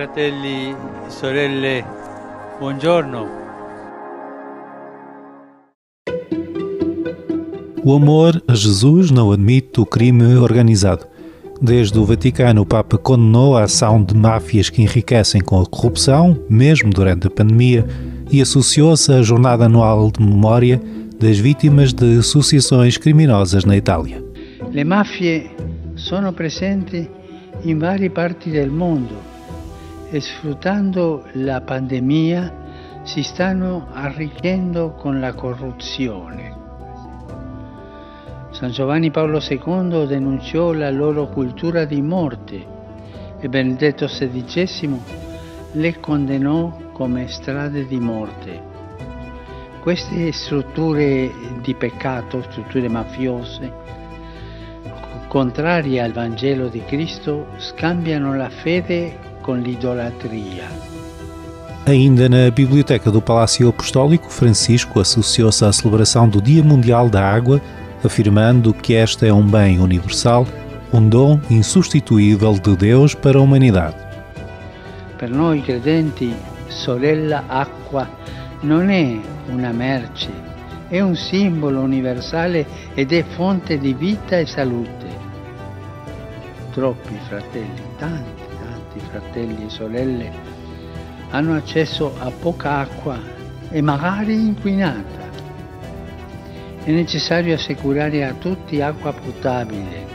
fratelli e sorelle, buongiorno. O amor a Jesus não admite o crime organizado. Desde o Vaticano, o Papa condenou a ação de máfias que enriquecem com a corrupção, mesmo durante a pandemia, e associou-se à Jornada Anual de Memória das Vítimas de Associações Criminosas na Itália. Le mafie sono presenti in varie parti del mondo e sfruttando la pandemia si stanno arricchendo con la corruzione. San Giovanni Paolo II denunciò la loro cultura di morte e Benedetto XVI le condannò come strade di morte. Queste strutture di peccato, strutture mafiose, contrarie al Vangelo di Cristo, scambiano la fede con l'idolatria. Ainda na Biblioteca do Palácio Apostólico, Francisco associou-se à celebração do Dia Mundial da Água, afirmando que esta é um bem universal, um dom insubstituível de Deus para a humanidade. Per noi credenti, sorella acqua non è una merce, è un simbolo universale ed è fonte di vita e salute. Troppi fratelli, tanti fratelli e sorelle hanno accesso a poca acqua e magari inquinata. È necessario assicurare a tutti acqua potabile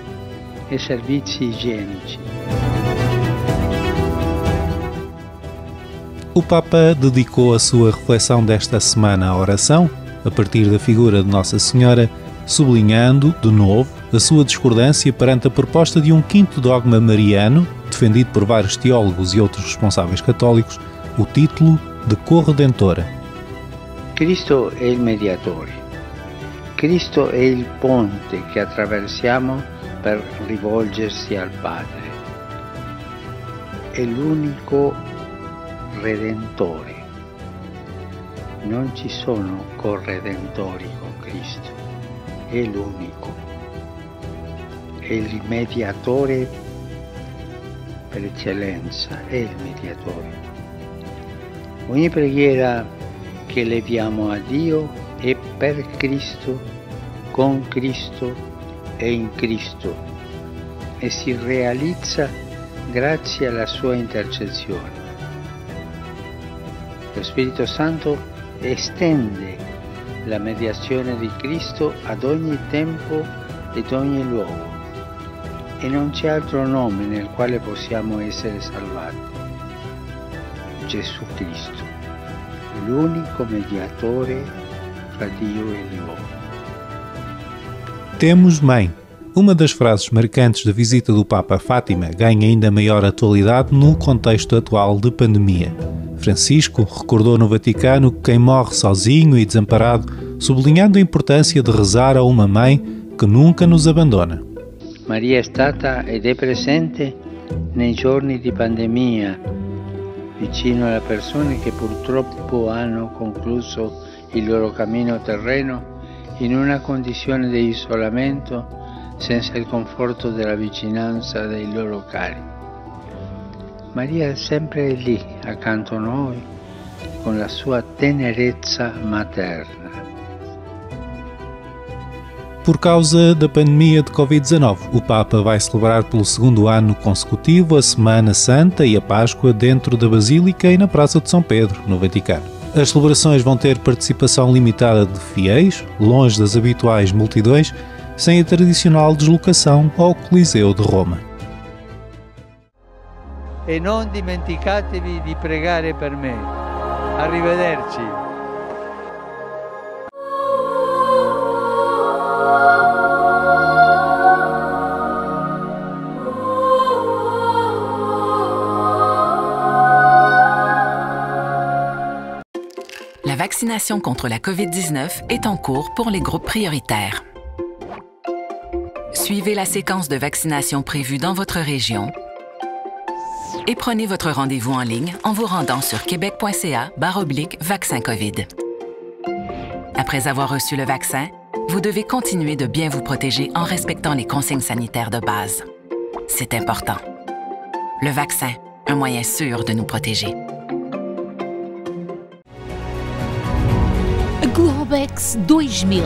e servizi igienici. O Papa dedicou a sua reflexão desta semana à oração, a partir da figura de Nossa Senhora, sublinhando, de novo, a sua discordância perante a proposta de um quinto dogma mariano, defendido por vários teólogos e outros responsáveis católicos, o título de corredentora. Cristo è il mediatore. Cristo è il ponte che attraversiamo per rivolgersi al Padre. È l'unico Redentore. Non ci sono corredentori con Cristo. È l'unico. È il mediatore per eccellenza. È il mediatore. Ogni preghiera che leviamo a Dio è per Cristo, con Cristo e in Cristo e si realizza grazie alla sua intercessione. Lo Spirito Santo estende la mediazione di Cristo ad ogni tempo ed ogni luogo e non c'è altro nome nel quale possiamo essere salvati. Gesù Cristo, l'unico mediatore fra Dio e l'uomo. Temos mãe. Uma das frases marcantes da visita do Papa a Fátima ganha ainda maior atualidade no contexto atual de pandemia. Francisco recordou no Vaticano quem morre sozinho e desamparado, sublinhando a importância de rezar a uma mãe que nunca nos abandona. Maria è stata ed è presente nei giorni di pandemia, vicino alle persone che purtroppo hanno concluso il loro cammino terreno in una condizione di isolamento senza il conforto della vicinanza dei loro cari. Maria è sempre lì, accanto a noi, con la sua tenerezza materna. Por causa da pandemia de Covid-19, o Papa vai celebrar pelo segundo ano consecutivo a Semana Santa e a Páscoa dentro da Basílica e na Praça de São Pedro, no Vaticano. As celebrações vão ter participação limitada de fiéis, longe das habituais multidões, sem a tradicional deslocação ao Coliseu de Roma. E non dimenticatevi di pregare per me. Arrivederci. La vaccination contre la COVID-19 est en cours pour les groupes prioritaires. Suivez la séquence de vaccination prévue dans votre région et prenez votre rendez-vous en ligne en vous rendant sur québec.ca/vaccin COVID. Après avoir reçu le vaccin, vous devez continuer de bien vous protéger en respectant les consignes sanitaires de base. C'est important. Le vaccin, un moyen sûr de nous protéger. Globex 2000.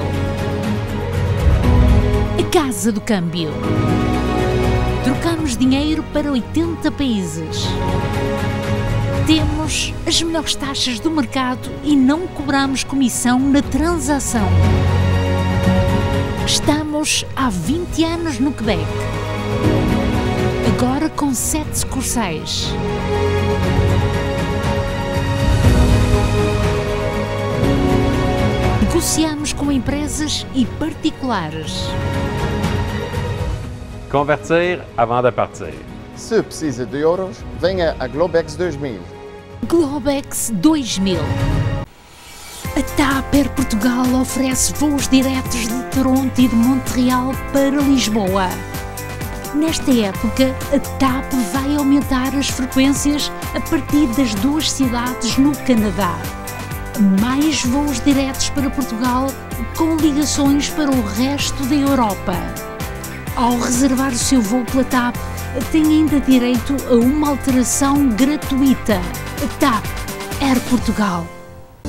A Casa do Câmbio. Trocamos dinheiro para 80 países. Temos as melhores taxas do mercado e não cobramos comissão na transação. Estamos há 20 anos no Quebec. Agora com 7 sucursais. Negociamos com empresas e particulares. Convertir avant de partir. Se precisa de euros, venha a Globex 2000. Globex 2000. A TAP Air Portugal oferece voos diretos de Toronto e de Montreal para Lisboa. Nesta época, a TAP vai aumentar as frequências a partir das 2 cidades no Canadá. Mais voos diretos para Portugal com ligações para o resto da Europa. Ao reservar o seu voo pela TAP, tem ainda direito a uma alteração gratuita. TAP Air Portugal.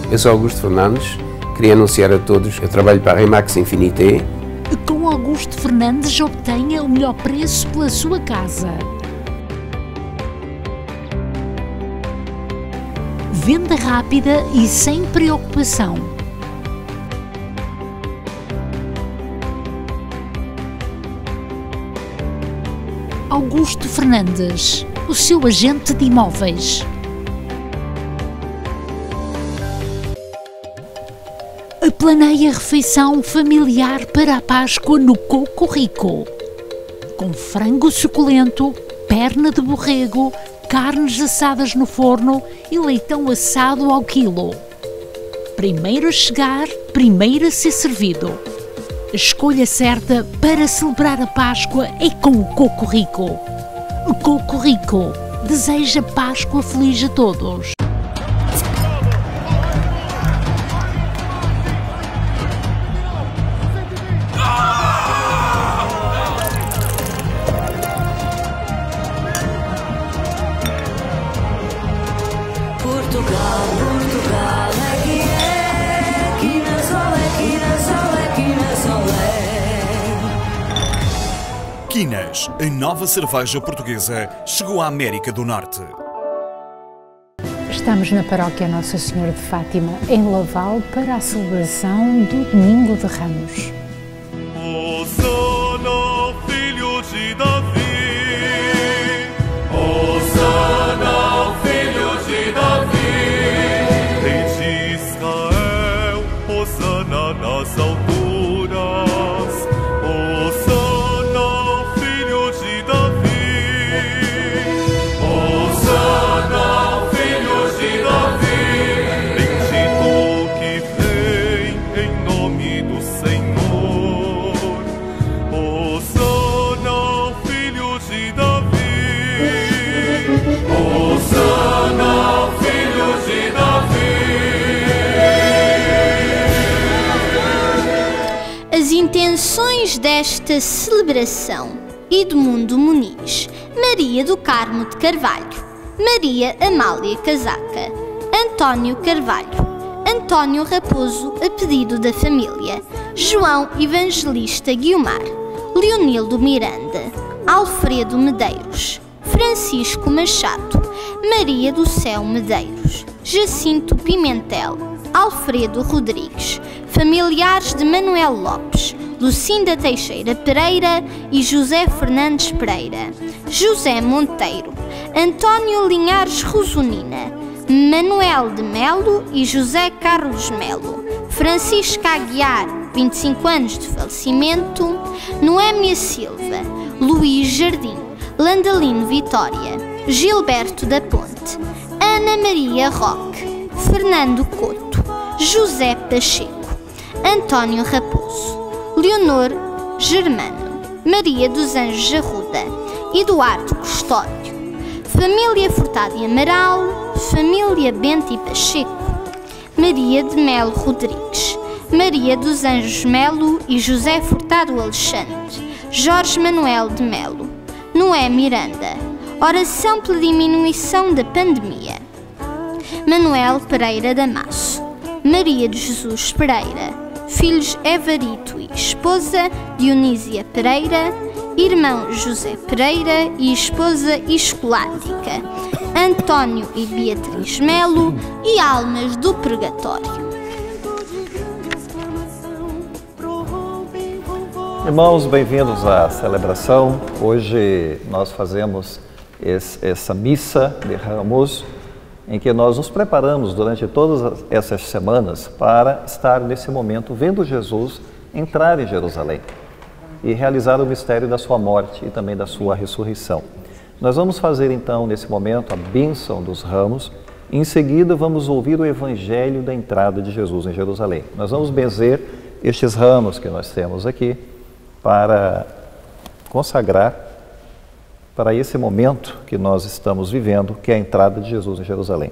Eu sou Augusto Fernandes, queria anunciar a todos, eu trabalho para a Remax Infinité. Com Augusto Fernandes obtenha o melhor preço pela sua casa. Venda rápida e sem preocupação. Augusto Fernandes, o seu agente de imóveis. Planeie a refeição familiar para a Páscoa no Coco Rico. Com frango suculento, perna de borrego, carnes assadas no forno e leitão assado ao quilo. Primeiro a chegar, primeiro a ser servido. A escolha certa para celebrar a Páscoa é com o Coco Rico. O Coco Rico deseja Páscoa feliz a todos. Quines, a nova cerveja portuguesa, chegou à América do Norte. Estamos na paróquia Nossa Senhora de Fátima, em Laval, para a celebração do Domingo de Ramos. Hosana, filho de Davi. Hosana, filho de Davi. Rei de Israel, Hosana nas alturas. As intenções desta celebração: Edmundo Muniz, Maria do Carmo de Carvalho, Maria Amália Casaca, António Carvalho, António Raposo a pedido da família, João Evangelista Guiomar, Leonildo Miranda, Alfredo Medeiros, Francisco Machado, Maria do Céu Medeiros, Jacinto Pimentel, Alfredo Rodrigues, familiares de Manuel Lopes, Lucinda Teixeira Pereira e José Fernandes Pereira, José Monteiro, António Linhares Rosunina, Manuel de Melo e José Carlos Melo, Francisca Aguiar, 25 anos de falecimento, Noémia Silva, Luís Jardim, Landalino Vitória, Gilberto da Ponte, Ana Maria Roque, Fernando Couto, José Pacheco, António Raposo, Leonor Germano, Maria dos Anjos Arruda, Eduardo Custódio, família Furtado e Amaral, família Bento e Pacheco, Maria de Melo Rodrigues, Maria dos Anjos Melo e José Furtado Alexandre, Jorge Manuel de Melo, Noé Miranda, Oração pela diminuição da pandemia. Manuel Pereira Damasso. Maria de Jesus Pereira. Filhos Evarito e esposa Dionísia Pereira. Irmão José Pereira e esposa Escolástica. António e Beatriz Melo e almas do purgatório. Irmãos, bem-vindos à celebração. Hoje nós fazemos essa missa de Ramos, em que nós nos preparamos durante todas essas semanas para estar nesse momento vendo Jesus entrar em Jerusalém e realizar o mistério da sua morte e também da sua ressurreição. Nós vamos fazer então nesse momento a bênção dos ramos e em seguida vamos ouvir o evangelho da entrada de Jesus em Jerusalém. Nós vamos benzer estes ramos que nós temos aqui para consagrar para esse momento que nós estamos vivendo, que é a entrada de Jesus em Jerusalém.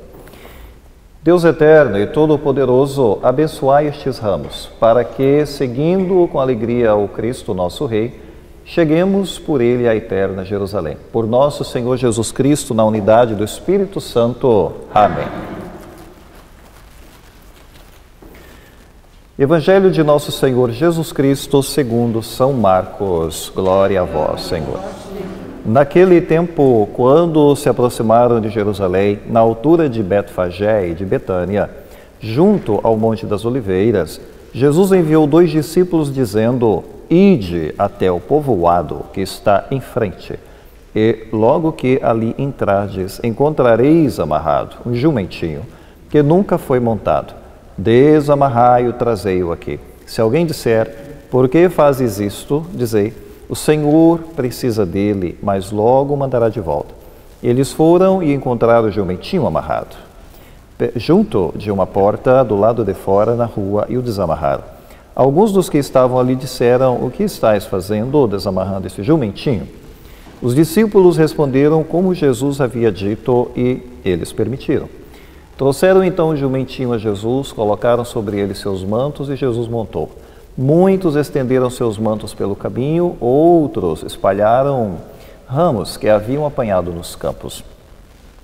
Deus eterno e todo-poderoso, abençoai estes ramos, para que, seguindo com alegria o Cristo nosso Rei, cheguemos por ele à eterna Jerusalém. Por nosso Senhor Jesus Cristo, na unidade do Espírito Santo. Amém. Evangelho de nosso Senhor Jesus Cristo, segundo São Marcos. Glória a vós, Senhor. Naquele tempo, quando se aproximaram de Jerusalém, na altura de Betfagé e de Betânia, junto ao Monte das Oliveiras, Jesus enviou 2 discípulos, dizendo: Ide até o povoado que está em frente, e logo que ali entrardes, encontrareis amarrado um jumentinho, que nunca foi montado. Desamarrai-o, trazei-o aqui. Se alguém disser: Por que fazes isto? Dizei: O Senhor precisa dele, mas logo o mandará de volta. Eles foram e encontraram o jumentinho amarrado, junto de uma porta do lado de fora na rua, e o desamarraram. Alguns dos que estavam ali disseram: O que estáis fazendo, desamarrando esse jumentinho? Os discípulos responderam como Jesus havia dito, e eles permitiram. Trouxeram então o jumentinho a Jesus, colocaram sobre ele seus mantos e Jesus montou. Muitos estenderam seus mantos pelo caminho, outros espalharam ramos que haviam apanhado nos campos.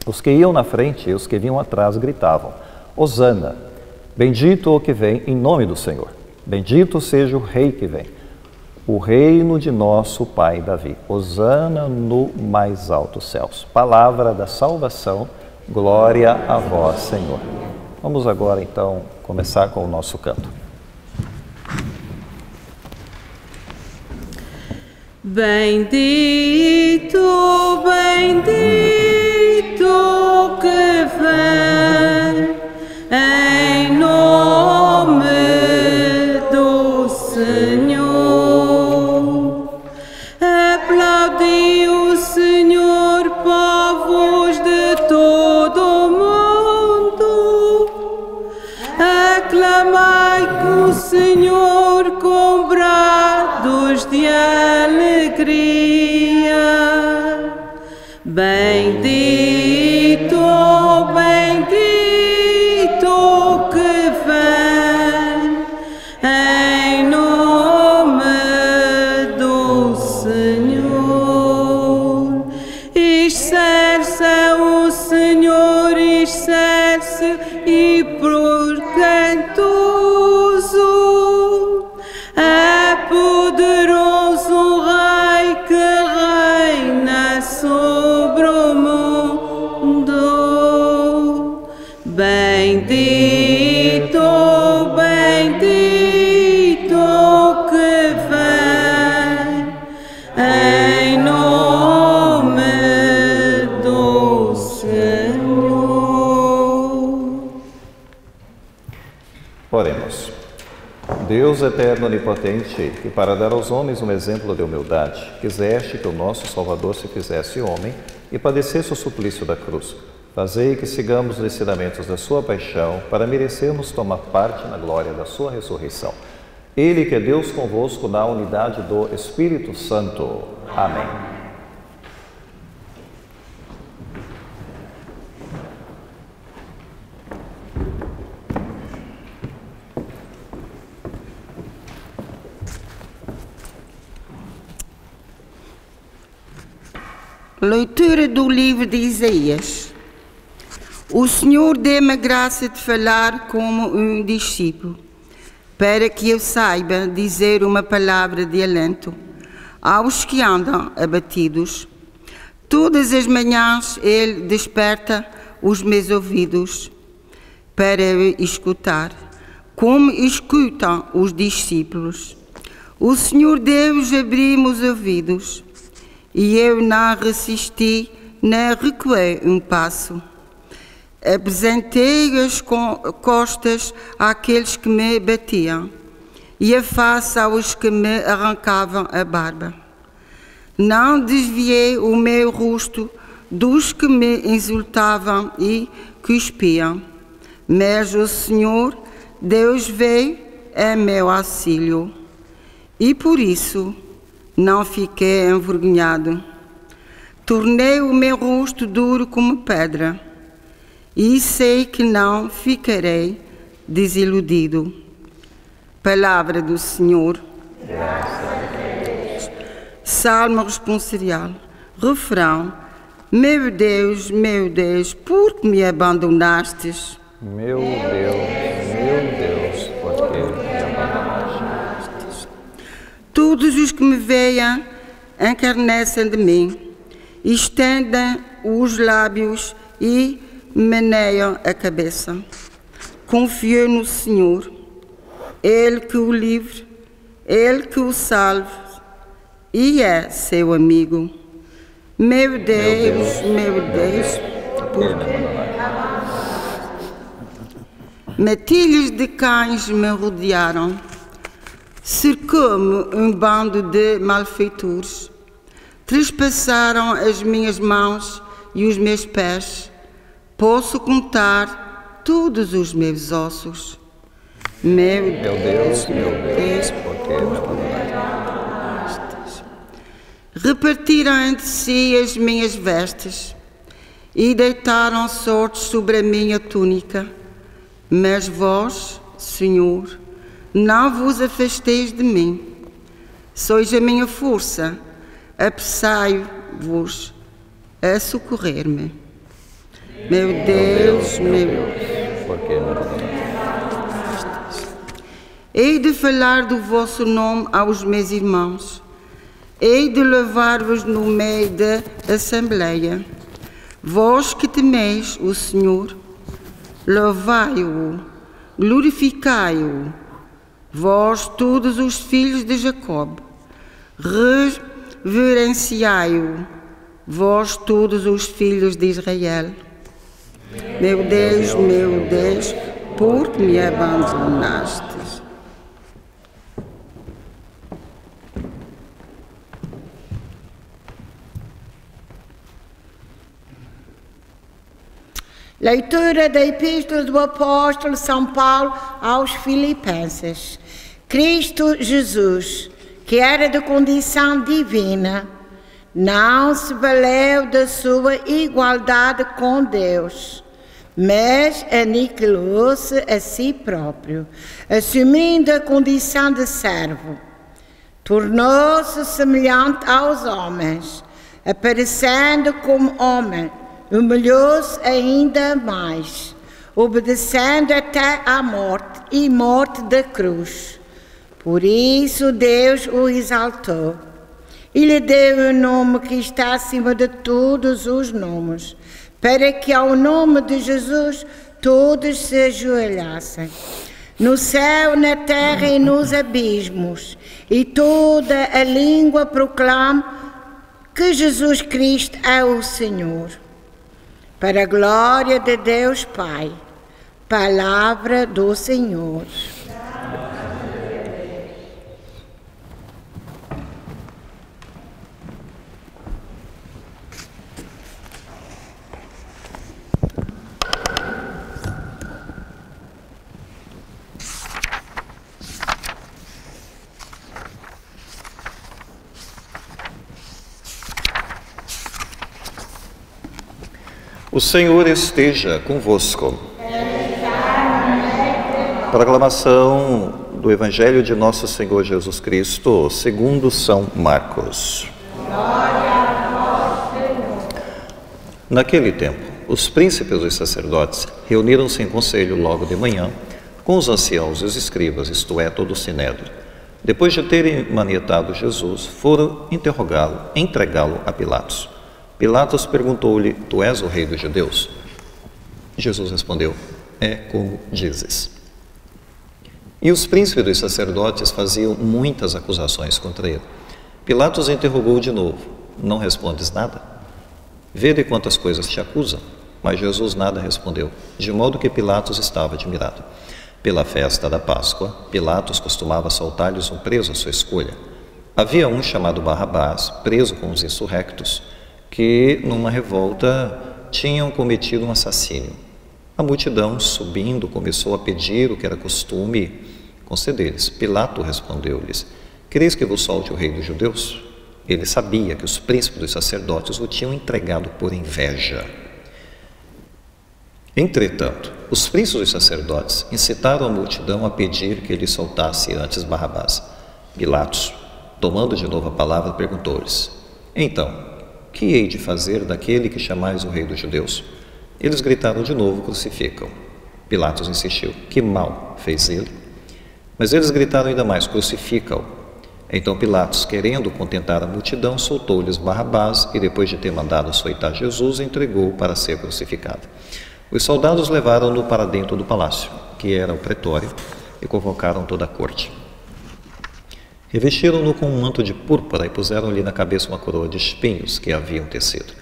Os que iam na frente e os que vinham atrás gritavam: Hosana, bendito o que vem em nome do Senhor. Bendito seja o Rei que vem, o reino de nosso pai Davi. Hosana no mais altos céus. Palavra da salvação. Glória a vós, Senhor. Vamos agora, então, começar com o nosso canto. Bendito, bendito que vem em nome do Senhor. Aplaudi o Senhor, povos de todo o mundo. Aclamai o Senhor com brados de alegria. Bendito, bendito que vem em nome do Senhor. Excelsa o Senhor, excelsa e portentoso, é poderoso Rei que reina sobre o mundo. Bendito, bendito que vem em nome do Senhor. Oremos. Deus eterno, onipotente, que para dar aos homens um exemplo de humildade, quiseste que o nosso Salvador se fizesse homem e padecesse o suplício da cruz. Fazei que sigamos os ensinamentos da sua paixão, para merecermos tomar parte na glória da sua ressurreição. Ele que é Deus convosco na unidade do Espírito Santo. Amém. Leitura do livro de Isaías. O Senhor dê-me a graça de falar como um discípulo, para que eu saiba dizer uma palavra de alento aos que andam abatidos. Todas as manhãs Ele desperta os meus ouvidos para escutar, como escutam os discípulos. O Senhor Deus abriu-me os ouvidos, e eu não resisti, nem recuei um passo. Apresentei as costas àqueles que me batiam, e a face aos que me arrancavam a barba. Não desviei o meu rosto dos que me insultavam e cuspiam, mas o Senhor, Deus, veio em meu auxílio, e por isso não fiquei envergonhado. Tornei o meu rosto duro como pedra, e sei que não ficarei desiludido. Palavra do Senhor. Salmo responsorial. Refrão. Meu Deus, por que me abandonastes? Meu Deus, por que me abandonaste? Todos os que me veem encarnecem de mim, estendem os lábios e meneiam a cabeça. Confio no Senhor, Ele que o livre, Ele que o salve, e é seu amigo. Meu Deus, por que? Matilhas de cães me rodearam, cercou-me um bando de malfeitores, trespassaram as minhas mãos e os meus pés. Posso contar todos os meus ossos. Meu Deus, por que me abandonaste? Repartiram entre si as minhas vestes e deitaram sortes sobre a minha túnica. Mas vós, Senhor, não vos afasteis de mim. Sois a minha força, apressai-vos a socorrer-me. Meu Deus, por que me abandonaste? Hei de falar do vosso nome aos meus irmãos. Hei de louvar-vos no meio da assembleia. Vós que temeis o Senhor, louvai-o, glorificai-o. Vós todos os filhos de Jacob, reverenciai-o. Vós todos os filhos de Israel. Meu Deus, por que me abandonaste? Leitura da Epístola do Apóstolo São Paulo aos Filipenses. Cristo Jesus, que era de condição divina, não se valeu da sua igualdade com Deus, mas aniquilou-se a si próprio, assumindo a condição de servo. Tornou-se semelhante aos homens, aparecendo como homem, humilhou-se ainda mais, obedecendo até à morte e morte da cruz. Por isso Deus o exaltou e lhe deu o nome que está acima de todos os nomes, para que ao nome de Jesus todos se ajoelhassem, no céu, na terra e nos abismos, e toda a língua proclame que Jesus Cristo é o Senhor. Para a glória de Deus Pai. Palavra do Senhor. O Senhor esteja convosco. Proclamação do Evangelho de Nosso Senhor Jesus Cristo, segundo São Marcos. Glória a vós, Senhor. Naquele tempo, os príncipes dos sacerdotes reuniram-se em conselho logo de manhã com os anciãos e os escribas, isto é, todo o sinédrio. Depois de terem manietado Jesus, foram entregá-lo a Pilatos. Pilatos perguntou-lhe: Tu és o rei dos judeus? Jesus respondeu: É como dizes. E os príncipes dos sacerdotes faziam muitas acusações contra ele. Pilatos interrogou de novo: Não respondes nada? Vede quantas coisas te acusam. Mas Jesus nada respondeu, de modo que Pilatos estava admirado. Pela festa da Páscoa, Pilatos costumava soltar-lhes um preso à sua escolha. Havia um chamado Barrabás, preso com os insurrectos, que, numa revolta, tinham cometido um assassínio. A multidão, subindo, começou a pedir o que era costume conceder-lhes. Pilato respondeu-lhes: Quereis que vos solte o rei dos judeus? Ele sabia que os príncipes dos sacerdotes o tinham entregado por inveja. Entretanto, os príncipes dos sacerdotes incitaram a multidão a pedir que ele soltasse antes Barrabás. Pilatos, tomando de novo a palavra, perguntou-lhes: Então, que hei de fazer daquele que chamais o rei dos judeus? Eles gritaram de novo: Crucificam. Pilatos insistiu: Que mal fez ele? Mas eles gritaram ainda mais: Crucifica-o. Então Pilatos, querendo contentar a multidão, soltou-lhes Barrabás e, depois de ter mandado açoitar Jesus, entregou-o para ser crucificado. Os soldados levaram-no para dentro do palácio, que era o pretório, e convocaram toda a corte. Revestiram-no com um manto de púrpura e puseram-lhe na cabeça uma coroa de espinhos que haviam tecido.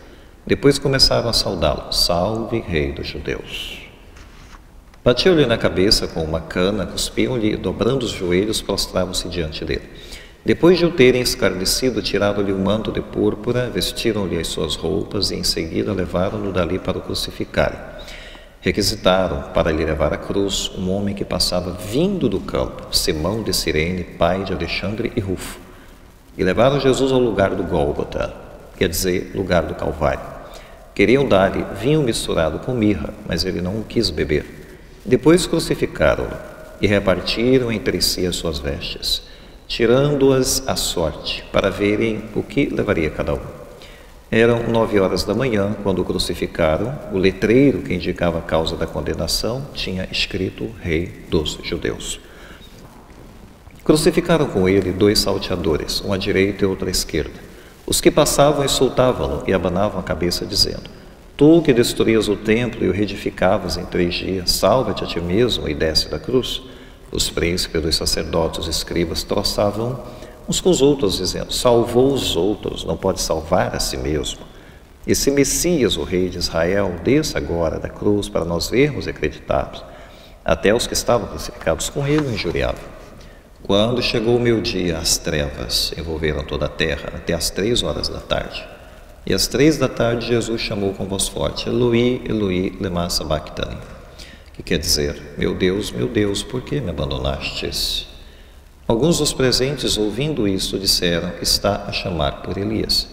Depois começaram a saudá-lo: Salve, rei dos judeus! Batiam-lhe na cabeça com uma cana, cuspiam-lhe e, dobrando os joelhos, prostravam-se diante dele. Depois de o terem escarnecido, tiraram-lhe o manto de púrpura, vestiram-lhe as suas roupas e, em seguida, levaram-no dali para o crucificarem. Requisitaram para lhe levar a cruz um homem que passava vindo do campo, Simão de Cirene, pai de Alexandre e Rufo. E levaram Jesus ao lugar do Gólgota, quer dizer, lugar do Calvário. Queriam dar-lhe vinho misturado com mirra, mas ele não o quis beber. Depois crucificaram-no e repartiram entre si as suas vestes, tirando-as à sorte, para verem o que levaria cada um. Eram 9h da manhã, quando o crucificaram. O letreiro que indicava a causa da condenação tinha escrito: Rei dos Judeus. Crucificaram com ele 2 salteadores, um à direita e outro à esquerda. Os que passavam insultavam-no e abanavam a cabeça, dizendo: Tu que destruías o templo e o reedificavas em 3 dias, salva-te a ti mesmo e desce da cruz. Os príncipes dos sacerdotes, os escribas, troçavam uns com os outros, dizendo: Salvou os outros, não pode salvar a si mesmo. Esse Messias, o rei de Israel, desça agora da cruz para nós vermos e acreditarmos. Até os que estavam crucificados com ele o injuriavam. Quando chegou o meio-dia, as trevas envolveram toda a terra, até às 3h da tarde. E às 3 da tarde, Jesus chamou com voz forte: Eloi, Eloi, lema sabachthani, que quer dizer: meu Deus, por que me abandonastes? Alguns dos presentes, ouvindo isto, disseram: Está a chamar por Elias.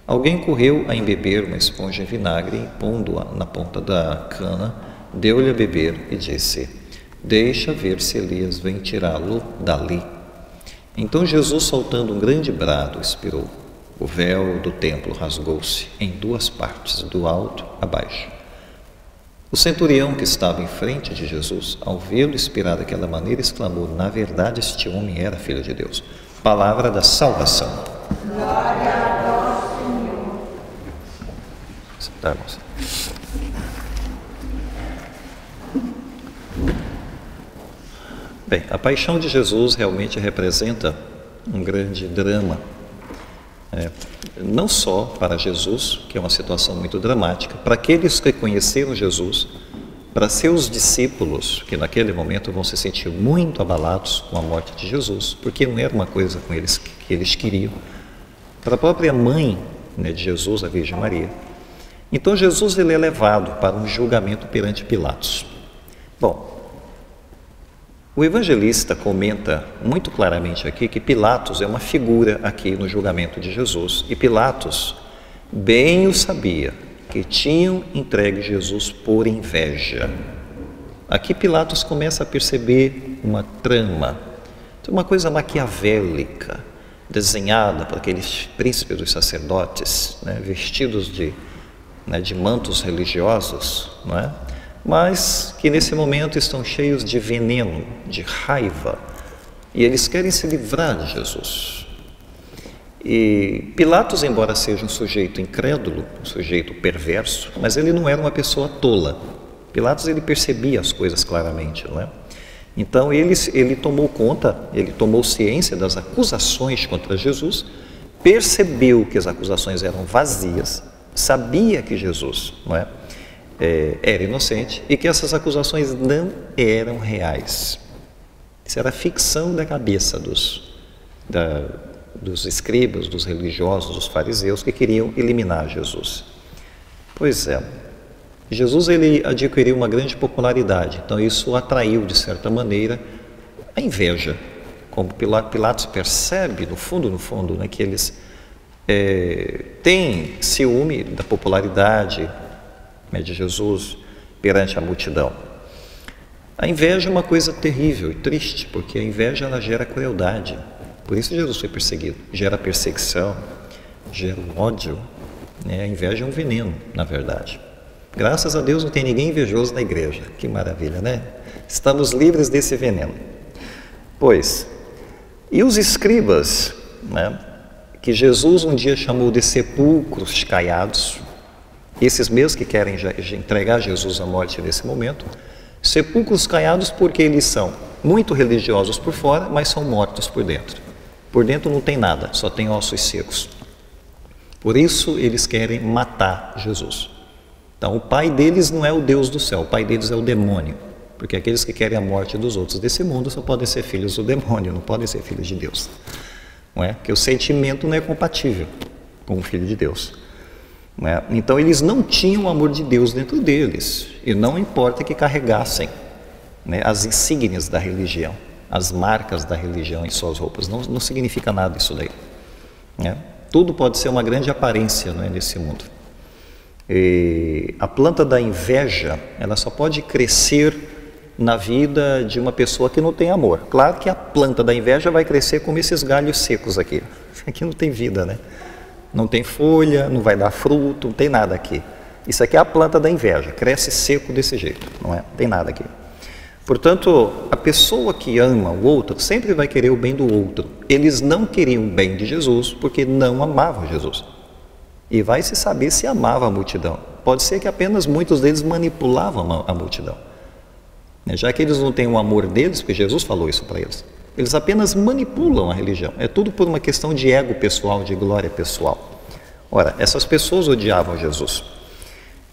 Alguém correu a embeber uma esponja em vinagre, e, pondo-a na ponta da cana, deu-lhe a beber e disse: Deixa ver se Elias vem tirá-lo dali. Então Jesus, soltando um grande brado, expirou. O véu do templo rasgou-se em 2 partes, do alto a baixo. O centurião que estava em frente de Jesus, ao vê-lo expirar daquela maneira, exclamou: Na verdade, este homem era filho de Deus. Palavra da salvação. Glória a vós, Senhor. Sentar, moça. Bem, a paixão de Jesus realmente representa um grande drama. Não só para Jesus, que é uma situação muito dramática, para aqueles que conheceram Jesus, para seus discípulos, que naquele momento vão se sentir muito abalados com a morte de Jesus, porque não era uma coisa com eles que eles queriam, para a própria mãe, né, de Jesus, a Virgem Maria. Então Jesus ele é levado para um julgamento perante Pilatos. Bom, o evangelista comenta muito claramente aqui que Pilatos é uma figura aqui no julgamento de Jesus. E Pilatos bem o sabia, que tinham entregue Jesus por inveja. Aqui Pilatos começa a perceber uma trama, uma coisa maquiavélica, desenhada por aqueles príncipes dos sacerdotes, né, vestidos de né, de mantos religiosos, não é? Mas que nesse momento estão cheios de veneno, de raiva, e eles querem se livrar de Jesus. E Pilatos, embora seja um sujeito incrédulo, um sujeito perverso, mas ele não era uma pessoa tola. Pilatos, ele percebia as coisas claramente, não é? Então ele tomou conta, ele tomou ciência das acusações contra Jesus, percebeu que as acusações eram vazias, sabia que Jesus, não é, era inocente e que essas acusações não eram reais. Isso era ficção da cabeça dos escribas, dos religiosos, dos fariseus que queriam eliminar Jesus. Pois é, Jesus ele adquiriu uma grande popularidade, então isso atraiu de certa maneira a inveja. Como Pilatos percebe no fundo, né, que eles têm ciúme da popularidade, né, de Jesus perante a multidão. A inveja é uma coisa terrível e triste, porque a inveja ela gera crueldade. Por isso Jesus foi perseguido. Gera perseguição, gera ódio, né? A inveja é um veneno, na verdade. Graças a Deus não tem ninguém invejoso na igreja. Que maravilha, né? Estamos livres desse veneno. Pois, e os escribas, né, que Jesus um dia chamou de sepulcros caiados, esses mesmos que querem entregar Jesus à morte nesse momento, sepulcros caiados porque eles são muito religiosos por fora, mas são mortos por dentro. Por dentro não tem nada, só tem ossos secos. Por isso eles querem matar Jesus. Então o pai deles não é o Deus do céu, o pai deles é o demônio. Porque aqueles que querem a morte dos outros desse mundo só podem ser filhos do demônio, não podem ser filhos de Deus. Não é? Porque o sentimento não é compatível com o Filho de Deus. Não é? Então eles não tinham o amor de Deus dentro deles. E não importa que carregassem, né, as insígnias da religião, as marcas da religião em suas roupas. Não significa nada isso daí. Né? Tudo pode ser uma grande aparência, não é, nesse mundo. E a planta da inveja, ela só pode crescer na vida de uma pessoa que não tem amor. Claro que a planta da inveja vai crescer como esses galhos secos aqui. Aqui não tem vida, né? Não tem folha, não vai dar fruto, não tem nada aqui. Isso aqui é a planta da inveja, cresce seco desse jeito, não é? Não tem nada aqui. Portanto, a pessoa que ama o outro sempre vai querer o bem do outro. Eles não queriam o bem de Jesus porque não amavam Jesus. E vai se saber se amava a multidão. Pode ser que apenas muitos deles manipulavam a multidão. Já que eles não têm o amor deles, porque Jesus falou isso para eles, eles apenas manipulam a religião. É tudo por uma questão de ego pessoal, de glória pessoal. Ora, essas pessoas odiavam Jesus.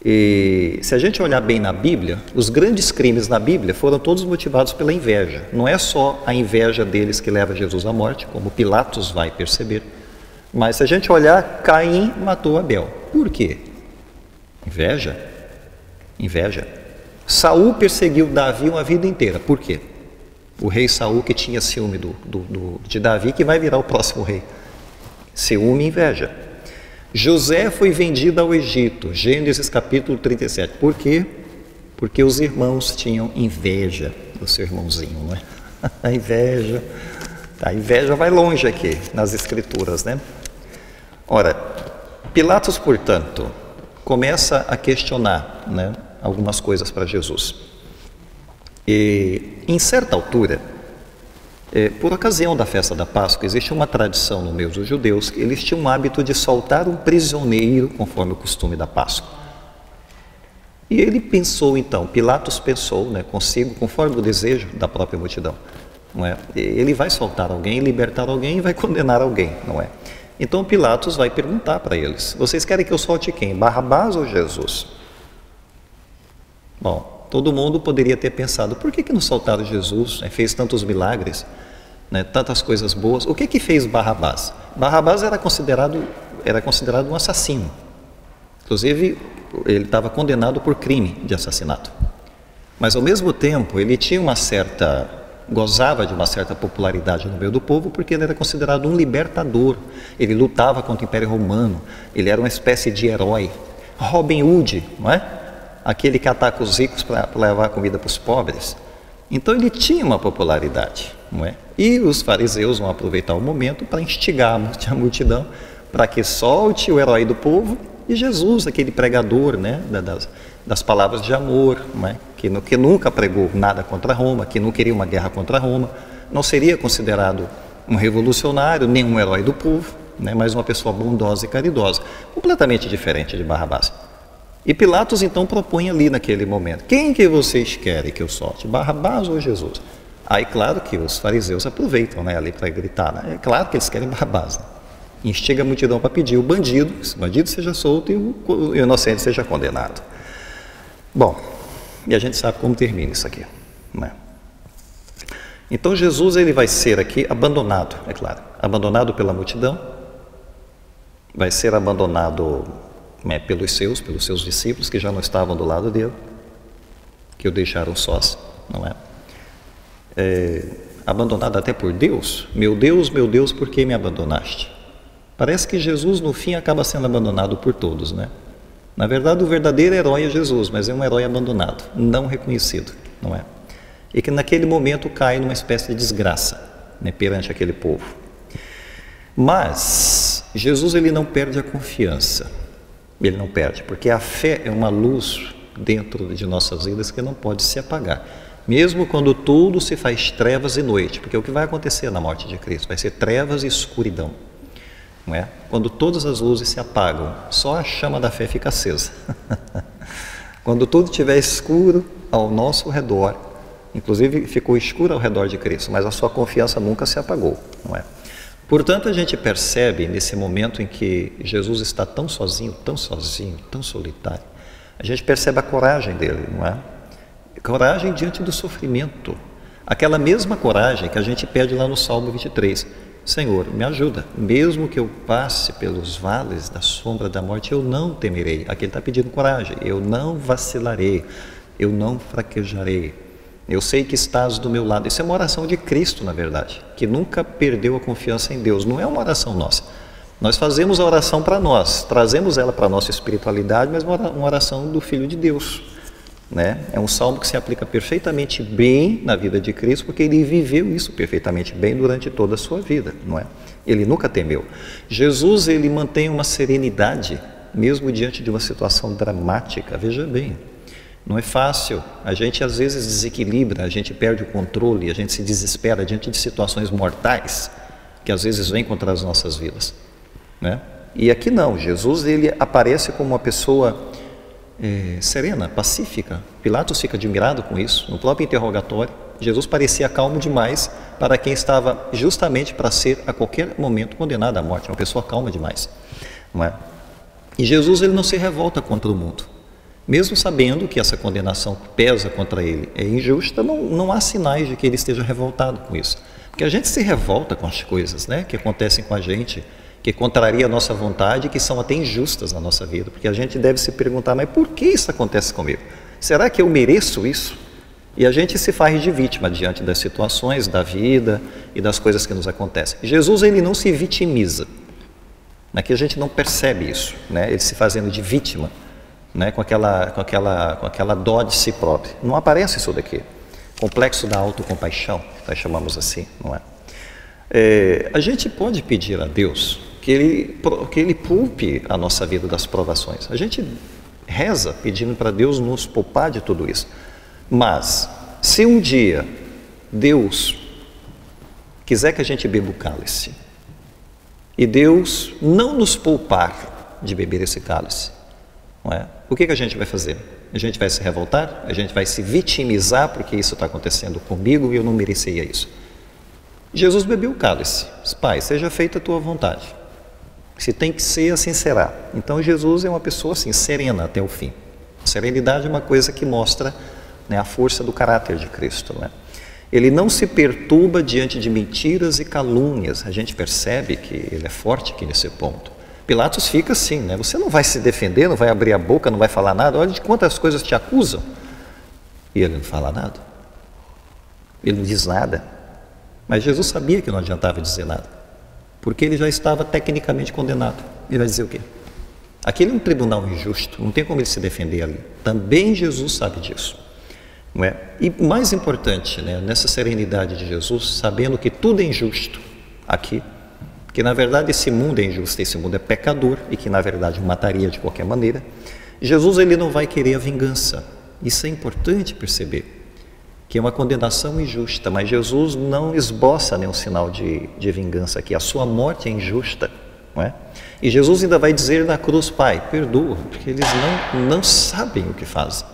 E se a gente olhar bem na Bíblia, os grandes crimes na Bíblia foram todos motivados pela inveja. Não é só a inveja deles que leva Jesus à morte, como Pilatos vai perceber. Mas se a gente olhar, Caim matou Abel. Por quê? Inveja. Inveja. Saul perseguiu Davi uma vida inteira. Por quê? O rei Saul que tinha ciúme de Davi, que vai virar o próximo rei. Ciúme e inveja. José foi vendido ao Egito. Gênesis capítulo 37. Por quê? Porque os irmãos tinham inveja do seu irmãozinho, não é? A inveja vai longe aqui nas escrituras, né? Ora, Pilatos, portanto, começa a questionar, né, algumas coisas para Jesus. E, em certa altura, por ocasião da festa da Páscoa, existe uma tradição no meio dos judeus que eles tinham o hábito de soltar um prisioneiro conforme o costume da Páscoa. E ele pensou então, Pilatos pensou, né, consigo, conforme o desejo da própria multidão, não é? Ele vai soltar alguém, libertar alguém e vai condenar alguém, não é? Então Pilatos vai perguntar para eles: vocês querem que eu solte quem? Barrabás ou Jesus? Bom, todo mundo poderia ter pensado: por que não soltaram Jesus? Fez tantos milagres, né, tantas coisas boas. O que fez Barrabás? Barrabás era considerado um assassino. Inclusive, ele estava condenado por crime de assassinato. Mas ao mesmo tempo, ele tinha gozava de uma certa popularidade no meio do povo, porque ele era considerado um libertador. Ele lutava contra o Império Romano, ele era uma espécie de herói. Robin Hood, não é? Aquele que ataca os ricos para levar comida para os pobres. Então ele tinha uma popularidade, não é? E os fariseus vão aproveitar o momento para instigar a multidão para que solte o herói do povo E Jesus, aquele pregador, né, das palavras de amor, né, que nunca pregou nada contra Roma, que não queria uma guerra contra Roma, não seria considerado um revolucionário, nem um herói do povo, né, mas uma pessoa bondosa e caridosa, completamente diferente de Barrabás. E Pilatos então propõe ali naquele momento: quem que vocês querem que eu solte, Barrabás ou Jesus? Aí claro que os fariseus aproveitam, né, ali para gritar, né? É claro que eles querem Barrabás, né? Instiga a multidão para pedir o bandido, que o bandido seja solto e o inocente seja condenado. Bom, e a gente sabe como termina isso aqui, né? Então Jesus ele vai ser aqui abandonado, é claro, abandonado pela multidão, vai ser abandonado, né, pelos seus discípulos que já não estavam do lado dele, que o deixaram sós, não é? Abandonado até por Deus, meu Deus, por que me abandonaste? Parece que Jesus no fim acaba sendo abandonado por todos, né? Na verdade o verdadeiro herói é Jesus, mas é um herói abandonado, não reconhecido, não é? E que naquele momento cai numa espécie de desgraça, né, perante aquele povo. Mas Jesus ele não perde a confiança, ele não perde, porque a fé é uma luz dentro de nossas vidas que não pode se apagar, mesmo quando tudo se faz trevas e noite, porque o que vai acontecer na morte de Cristo vai ser trevas e escuridão, não é? Quando todas as luzes se apagam, só a chama da fé fica acesa. Quando tudo estiver escuro ao nosso redor, inclusive ficou escuro ao redor de Cristo, mas a sua confiança nunca se apagou, não é? Portanto, a gente percebe nesse momento em que Jesus está tão sozinho, tão solitário, a gente percebe a coragem dele, não é? Coragem diante do sofrimento, aquela mesma coragem que a gente pede lá no Salmo 23, Senhor, me ajuda, mesmo que eu passe pelos vales da sombra da morte, eu não temerei. Aqui ele está pedindo coragem, eu não vacilarei, eu não fraquejarei, eu sei que estás do meu lado. Isso é uma oração de Cristo, na verdade, que nunca perdeu a confiança em Deus, não é uma oração nossa. Nós fazemos a oração para nós, trazemos ela para a nossa espiritualidade, mas uma oração do Filho de Deus, né? É um salmo que se aplica perfeitamente bem na vida de Cristo, porque ele viveu isso perfeitamente bem durante toda a sua vida, não é? Ele nunca temeu. Jesus, ele mantém uma serenidade, mesmo diante de uma situação dramática. Veja bem, não é fácil, a gente às vezes desequilibra, a gente perde o controle, a gente se desespera diante de situações mortais, que às vezes vêm contra as nossas vidas, né? E aqui não, Jesus ele aparece como uma pessoa serena, pacífica. Pilatos fica admirado com isso. No próprio interrogatório, Jesus parecia calmo demais para quem estava justamente para ser a qualquer momento condenado à morte, uma pessoa calma demais, não é? E Jesus ele não se revolta contra o mundo, mesmo sabendo que essa condenação que pesa contra ele é injusta, não há sinais de que ele esteja revoltado com isso, porque a gente se revolta com as coisas, né, que acontecem com a gente, que contraria a nossa vontade, que são até injustas na nossa vida, porque a gente deve se perguntar, mas por que isso acontece comigo? Será que eu mereço isso? E a gente se faz de vítima diante das situações da vida e das coisas que nos acontecem. Jesus ele não se vitimiza, aqui a gente não percebe isso, né? Ele se fazendo de vítima, né? com aquela dó de si próprio. Não aparece isso daqui, complexo da autocompaixão, nós chamamos assim, não é? A gente pode pedir a Deus que Ele poupe a nossa vida das provações. A gente reza pedindo para Deus nos poupar de tudo isso. Mas, se um dia Deus quiser que a gente beba o cálice, e Deus não nos poupar de beber esse cálice, não é? O que a gente vai fazer? A gente vai se revoltar? A gente vai se vitimizar porque isso está acontecendo comigo e eu não merecia isso? Jesus bebeu o cálice. Pai, seja feita a tua vontade. Se tem que ser, assim será. Então Jesus é uma pessoa assim, serena até o fim. Serenidade é uma coisa que mostra, né, a força do caráter de Cristo, né? Ele não se perturba diante de mentiras e calúnias. A gente percebe que ele é forte aqui nesse ponto. Pilatos fica assim, né? Você não vai se defender, não vai abrir a boca, não vai falar nada. Olha de quantas coisas te acusam. E ele não fala nada. Ele não diz nada. Mas Jesus sabia que não adiantava dizer nada, porque ele já estava tecnicamente condenado. Ele vai dizer o quê? Aquele é um tribunal injusto, não tem como ele se defender ali. Também Jesus sabe disso, não é? E mais importante, né, nessa serenidade de Jesus, sabendo que tudo é injusto aqui, que na verdade esse mundo é injusto, esse mundo é pecador e que na verdade mataria de qualquer maneira. Jesus, ele não vai querer a vingança. Isso é importante perceber, que é uma condenação injusta, mas Jesus não esboça nenhum sinal de vingança aqui. A sua morte é injusta, não é? E Jesus ainda vai dizer na cruz: Pai, perdoa, porque eles não sabem o que fazem.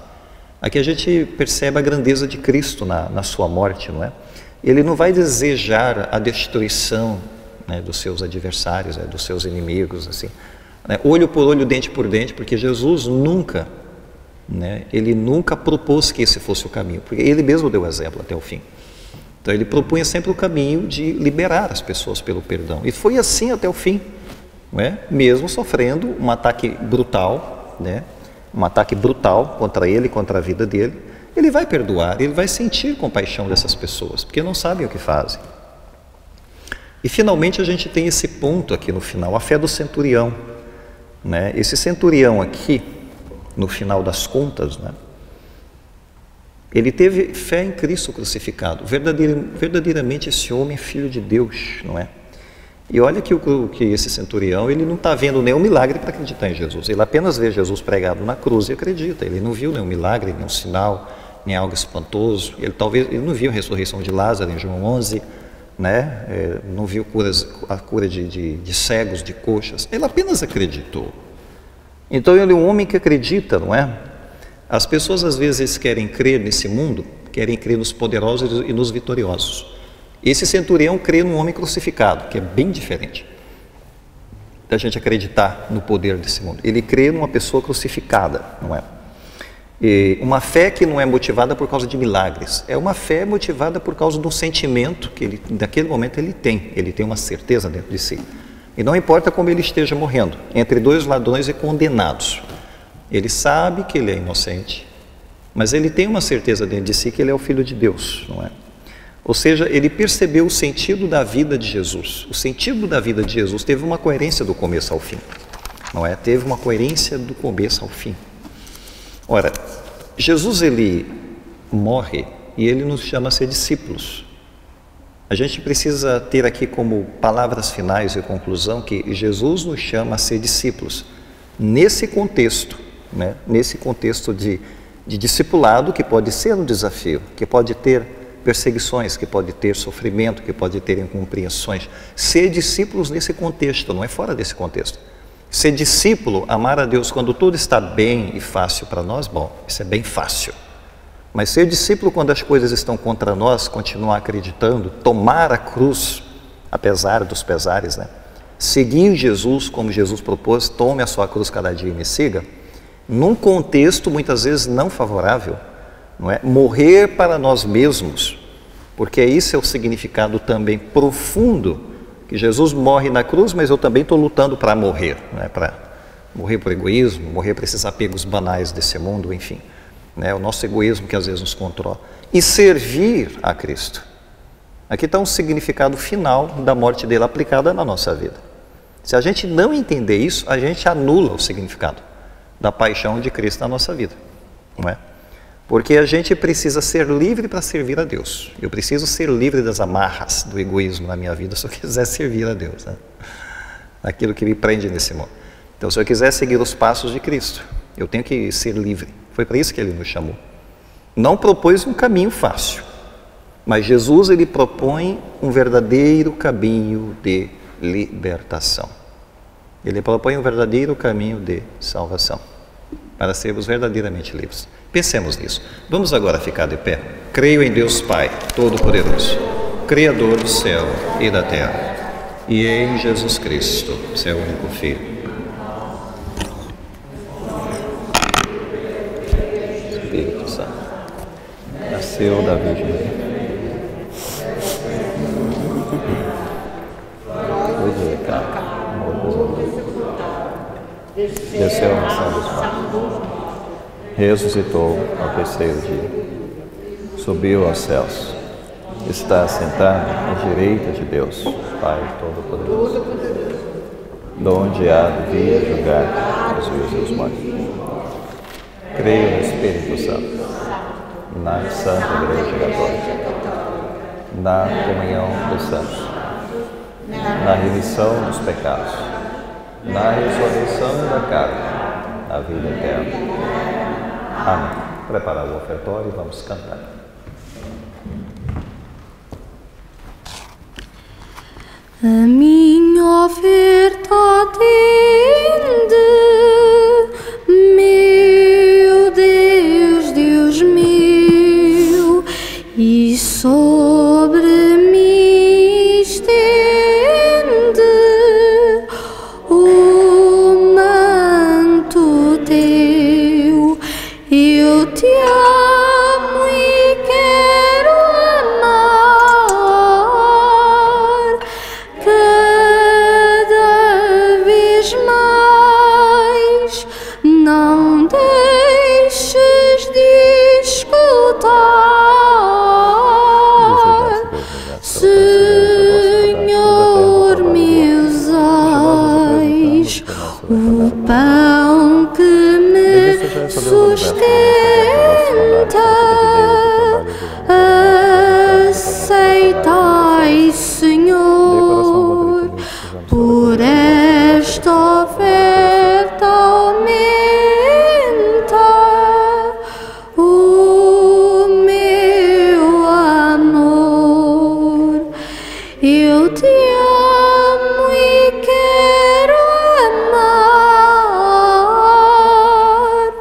Aqui a gente percebe a grandeza de Cristo na sua morte, não é? Ele não vai desejar a destruição, né, dos seus adversários, dos seus inimigos, assim, né, olho por olho, dente por dente, porque Jesus nunca, né, ele nunca propôs que esse fosse o caminho, porque ele mesmo deu o exemplo até o fim. Então ele propunha sempre o caminho de liberar as pessoas pelo perdão, e foi assim até o fim, não é? Mesmo sofrendo um ataque brutal, né, um ataque brutal contra ele, contra a vida dele, ele vai perdoar, ele vai sentir compaixão dessas pessoas, porque não sabem o que fazem. E finalmente a gente tem esse ponto aqui no final, a fé do centurião, né? Esse centurião aqui, no final das contas, né, ele teve fé em Cristo crucificado. Verdadeiramente esse homem é filho de Deus, não é? E olha que esse centurião, ele não está vendo nenhum milagre para acreditar em Jesus. Ele apenas vê Jesus pregado na cruz e acredita. Ele não viu nenhum milagre, nenhum sinal, nem algo espantoso. Ele não viu a ressurreição de Lázaro em João 11, né? Não viu a cura de cegos, de coxas. Ele apenas acreditou. Então ele é um homem que acredita, não é? As pessoas às vezes querem crer nesse mundo, querem crer nos poderosos e nos vitoriosos. Esse centurião crê num homem crucificado, que é bem diferente da gente acreditar no poder desse mundo. Ele crê numa pessoa crucificada, não é? E uma fé que não é motivada por causa de milagres, é uma fé motivada por causa do sentimento que ele, naquele momento ele tem uma certeza dentro de si. E não importa como ele esteja morrendo, entre dois ladrões e condenados. Ele sabe que ele é inocente, mas ele tem uma certeza dentro de si que ele é o Filho de Deus, não é? Ou seja, ele percebeu o sentido da vida de Jesus. O sentido da vida de Jesus teve uma coerência do começo ao fim, não é? Teve uma coerência do começo ao fim. Ora, Jesus, ele morre e ele nos chama a ser discípulos. A gente precisa ter aqui como palavras finais e conclusão que Jesus nos chama a ser discípulos. Nesse contexto, né? Nesse contexto de discipulado, que pode ser um desafio, que pode ter perseguições, que pode ter sofrimento, que pode ter incompreensões. Ser discípulos nesse contexto, não é fora desse contexto. Ser discípulo, amar a Deus quando tudo está bem e fácil para nós, bom, isso é bem fácil. Mas ser discípulo quando as coisas estão contra nós, continuar acreditando, tomar a cruz, apesar dos pesares, né? Seguir Jesus como Jesus propôs, tome a sua cruz cada dia e me siga, num contexto muitas vezes não favorável, não é? Morrer para nós mesmos, porque isso é o significado também profundo, que Jesus morre na cruz, mas eu também estou lutando para morrer, não é? Para morrer por egoísmo, morrer por esses apegos banais desse mundo, enfim, né? O nosso egoísmo que às vezes nos controla, e servir a Cristo. Aqui está um significado final da morte dele aplicada na nossa vida. Se a gente não entender isso, a gente anula o significado da paixão de Cristo na nossa vida, não é? Porque a gente precisa ser livre para servir a Deus. Eu preciso ser livre das amarras do egoísmo na minha vida se eu quiser servir a Deus, né? Aquilo que me prende nesse mundo. Então, se eu quiser seguir os passos de Cristo, eu tenho que ser livre. Foi para isso que ele nos chamou. Não propôs um caminho fácil, mas Jesus, ele propõe um verdadeiro caminho de libertação. Ele propõe um verdadeiro caminho de salvação, para sermos verdadeiramente livres. Pensemos nisso. Vamos agora ficar de pé. Creio em Deus Pai Todo-Poderoso, Criador do céu e da terra, e em Jesus Cristo, seu único Filho. Espírito Santo, nasceu da Virgem Maria. Foi de pecado, morto desceu na sala dos mortos, ressuscitou ao terceiro dia, subiu aos céus, está sentado à direita de Deus, Pai Todo-Poderoso, donde há de vir julgar os vivos e os mortos. Creio no Espírito Santo, na Santa Igreja Católica, na comunhão dos santos, na remissão dos pecados, na ressurreição da carne, na vida eterna. Amém. Preparar o ofertório e vamos cantar. A minha oferta atende, meu Deus, Deus meu, e sobre mim estende o manto teu. Eu te amo e quero amar cada vez mais. Não deixes de escutar, Senhor, meus olhos, o pão que me sustenta. Aceitai, Senhor, por esta oferta aumenta o meu amor. Eu te amo e quero amar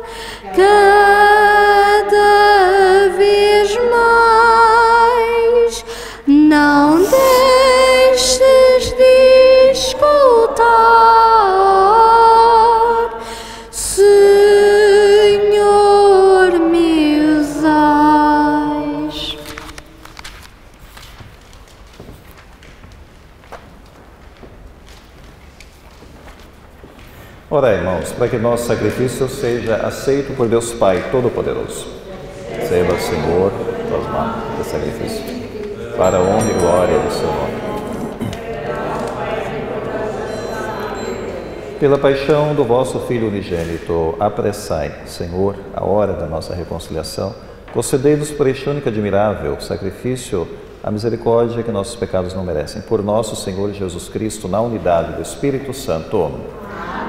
cada vez mais. Não deixes de escutar, Senhor, meus ais. Ora, irmãos, para que nosso sacrifício seja aceito por Deus Pai Todo-Poderoso. Receba, Senhor, tuas mãos de sacrifício, para a honra e glória do seu nome. Pela paixão do vosso Filho unigênito, apressai, Senhor, a hora da nossa reconciliação. Concedei-nos por este único admirável sacrifício a misericórdia que nossos pecados não merecem. Por nosso Senhor Jesus Cristo, na unidade do Espírito Santo.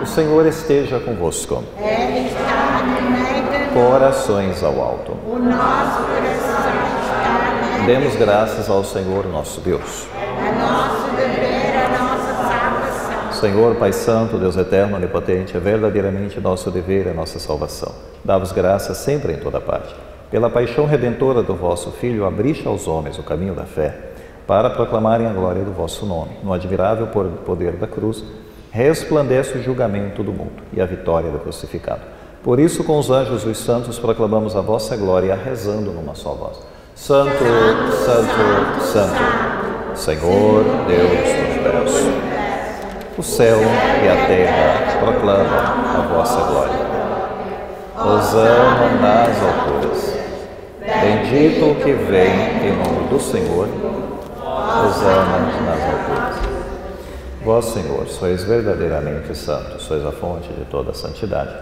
O Senhor esteja convosco. Ele está no meio de Corações ao alto. o nosso coração está Demos graças ao Senhor nosso Deus. é nosso dever, a nossa salvação. Senhor, Pai Santo, Deus Eterno, Onipotente, é verdadeiramente nosso dever e a nossa salvação. Dá-vos graças sempre em toda parte. Pela paixão redentora do vosso Filho, abriste aos homens o caminho da fé, para proclamarem a glória do vosso nome. No admirável poder da cruz, resplandece o julgamento do mundo e a vitória do crucificado. Por isso, com os anjos e os santos, proclamamos a vossa glória, rezando numa só voz. Santo, Santo, Santo, Senhor, Deus dos céus. O céu e a terra proclamam a vossa glória. Hosana nas alturas. Bendito o que vem em nome do Senhor. Hosana nas alturas. Vós, Senhor, sois verdadeiramente santo, sois a fonte de toda a santidade.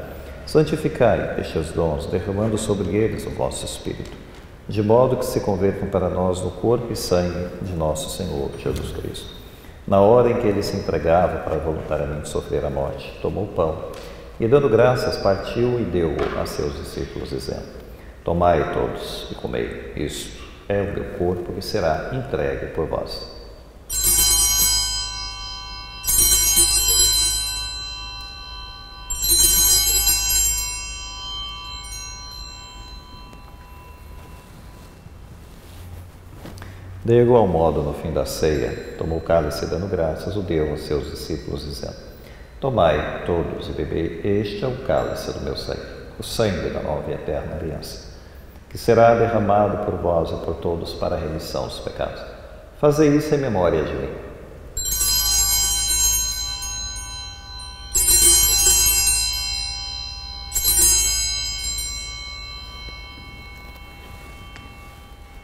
Santificai estes dons, derramando sobre eles o vosso Espírito, de modo que se convertam para nós no corpo e sangue de nosso Senhor Jesus Cristo. Na hora em que ele se entregava para voluntariamente sofrer a morte, tomou o pão e, dando graças, partiu e deu-o a seus discípulos, dizendo: Tomai todos e comei, isto é o meu corpo que será entregue por vós. De igual modo, no fim da ceia, tomou o cálice e, dando graças, o deu aos seus discípulos, dizendo: Tomai todos e bebei, este é o cálice do meu sangue, o sangue da nova e eterna aliança, que será derramado por vós e por todos para a remissão dos pecados. Fazei isso em memória de mim.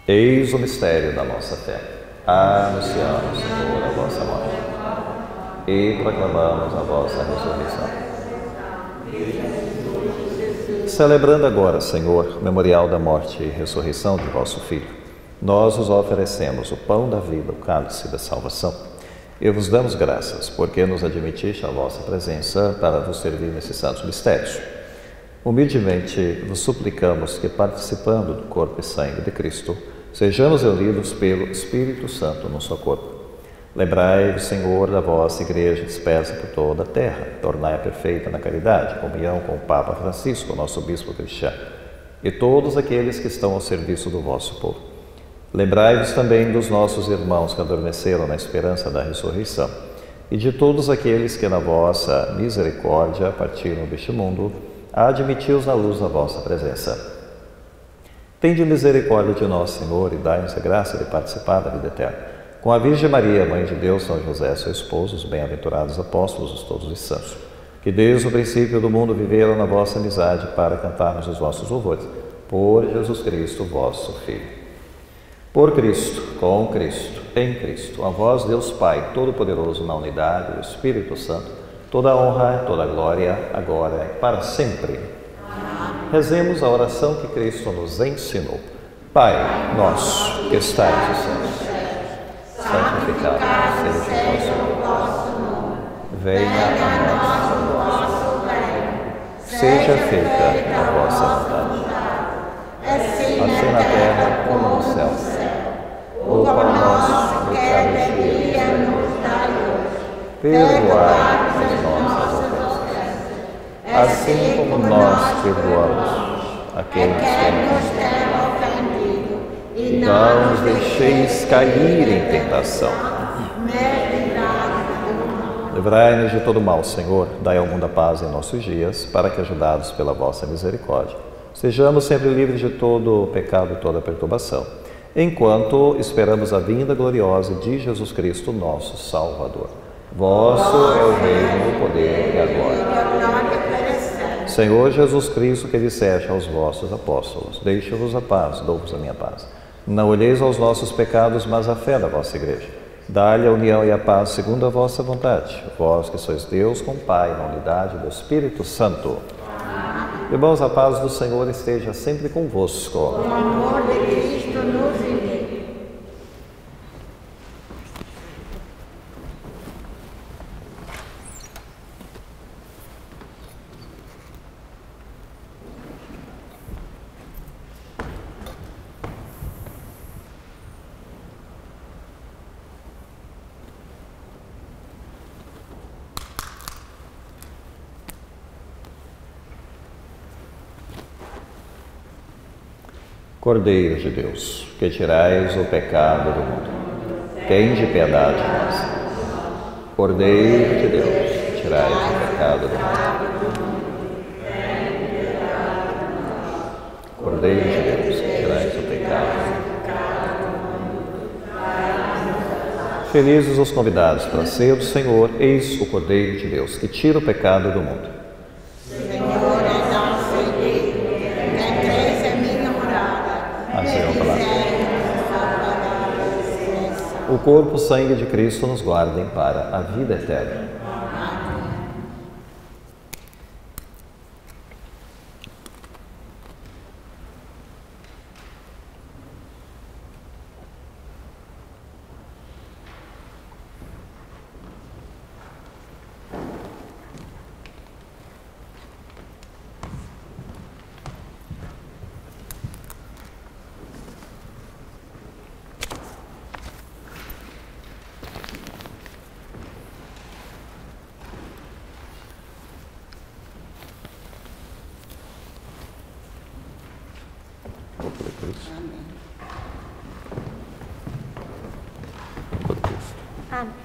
Eis o mistério da nossa fé. Anunciamos, Senhor, a vossa morte e proclamamos a vossa ressurreição. Celebrando agora, Senhor, o memorial da morte e ressurreição de vosso Filho, nós os oferecemos o pão da vida, o cálice da salvação, E vos damos graças, porque nos admitiste à vossa presença para vos servir nesses santos mistérios. Humildemente vos suplicamos que, participando do corpo e sangue de Cristo, sejamos unidos pelo Espírito Santo no seu corpo. Lembrai-vos, Senhor, da vossa Igreja dispersa por toda a terra, tornai-a perfeita na caridade, comunhão com o Papa Francisco, nosso Bispo Cristiano, e todos aqueles que estão ao serviço do vosso povo. Lembrai-vos também dos nossos irmãos que adormeceram na esperança da ressurreição, e de todos aqueles que na vossa misericórdia partiram deste mundo, admiti-os na luz da vossa presença. Tende misericórdia de nós, Senhor, e dai-nos a graça de participar da vida eterna. Com a Virgem Maria, Mãe de Deus, São José, seu esposo, os bem-aventurados apóstolos, todos os santos, que desde o princípio do mundo viveram na vossa amizade para cantarmos os vossos louvores, por Jesus Cristo, vosso Filho. Por Cristo, com Cristo, em Cristo, a vós, Deus Pai, Todo-Poderoso, na unidade do Espírito Santo, toda a honra, toda a glória, agora e para sempre. Rezemos a oração que Cristo nos ensinou. Pai nosso, que estais nos céus, santificado seja o vosso nome. Venha a nós o vosso reino. Seja feita a vossa vontade, assim na terra como no céu. O pão nosso de cada dia nos dai hoje. Perdoai as nossas ofensas, assim como nós perdoamos a quem nos tem ofendido. E não nos deixeis cair em tentação. Livrai-nos de todo mal, Senhor. Dai ao mundo a paz em nossos dias, para que, ajudados pela vossa misericórdia, sejamos sempre livres de todo pecado e toda perturbação, enquanto esperamos a vinda gloriosa de Jesus Cristo, nosso Salvador. Vosso é o reino, o poder e a glória. Senhor Jesus Cristo, que disseste aos vossos apóstolos, deixe-vos a paz, dou-vos a minha paz. Não olheis aos nossos pecados, mas à fé da vossa Igreja. Dá-lhe a união e a paz segundo a vossa vontade, vós que sois Deus com o Pai, na unidade do Espírito Santo. Irmãos, a paz do Senhor esteja sempre convosco. O amor de Cristo nos une. Cordeiro de Deus, que tirais o pecado do mundo, tende piedade de nós. Cordeiro de Deus, que tirais o pecado do mundo. Cordeiro de Deus, que tirais o pecado do mundo. Felizes os convidados para a ceia do Senhor, eis o Cordeiro de Deus, que tira o pecado do mundo. O corpo e o sangue de Cristo nos guardem para a vida eterna.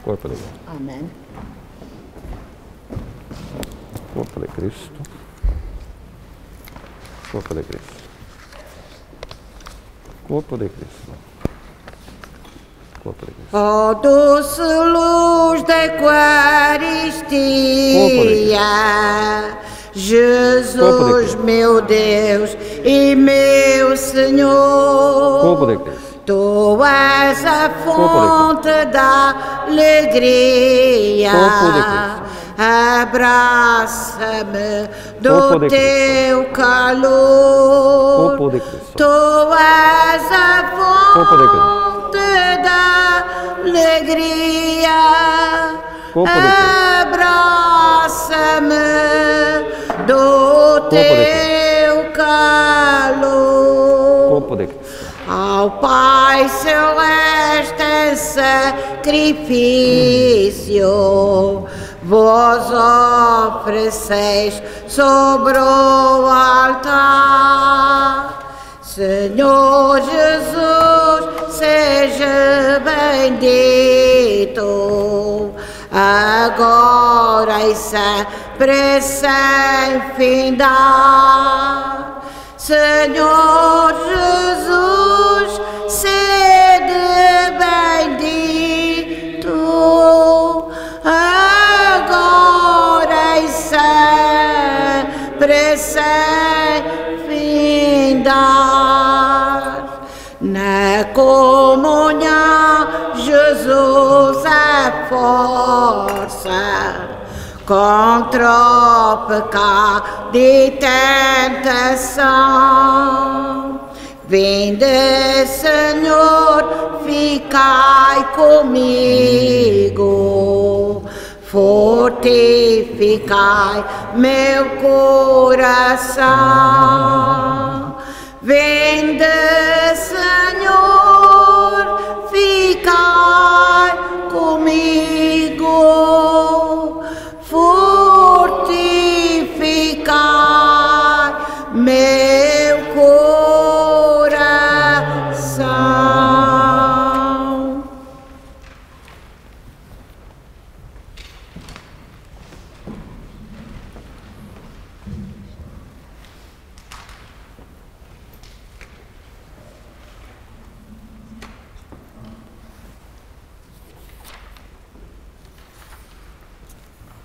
Corpo de Cristo. Amém. Corpo de Cristo. Corpo de Cristo. Corpo de Cristo. Corpo de Cristo. Ó doce luz da Eucaristia, Jesus, meu Deus e meu Senhor. Corpo de Cristo. Tu és a fonte da alegria. Abraça-me do teu calor. Tu és a fonte da alegria. abraça-me do teu calor. Corpo de Cristo. Ao Pai Celeste em sacrifício, vós ofereceis sobre o altar. Senhor Jesus, seja bendito, agora e sempre sem findar. Senhor Jesus, sede bendito, agora e sempre sem findar. Na comunhão, Jesus é força contra o pecado e tentação. Vinde, Senhor, ficai comigo, fortificai meu coração. Vinde, Senhor, ficai comigo, fortificar meu coração.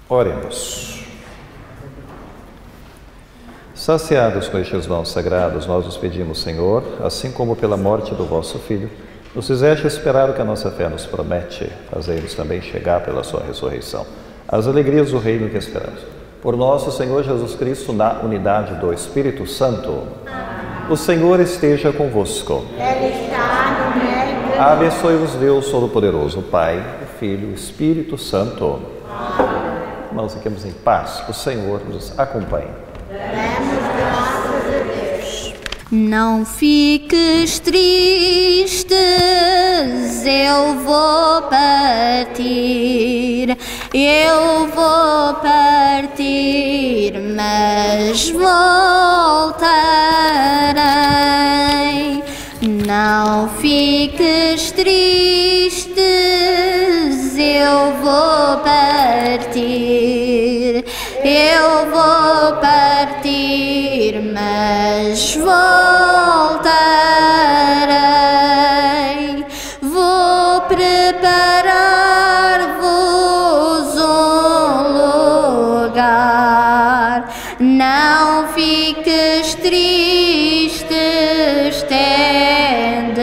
Oremos. Saciados com estes dons sagrados, nós os pedimos, Senhor, assim como pela morte do vosso Filho, nos fizeste esperar o que a nossa fé nos promete, fazei-nos também chegar pela sua ressurreição às alegrias do reino que esperamos. Por nosso Senhor Jesus Cristo, na unidade do Espírito Santo. O Senhor esteja convosco. Ele está no meio. Abençoe-vos Deus Todo-Poderoso, Pai, o Filho e o Espírito Santo. Irmãos, fiquemos em paz. O Senhor nos acompanhe. Demos graças a Deus. Não fiques tristes, eu vou partir, mas voltarei. Não fiques tristes, eu vou partir, mas voltarei. Vou preparar-vos um lugar. Não fiques tristes, tende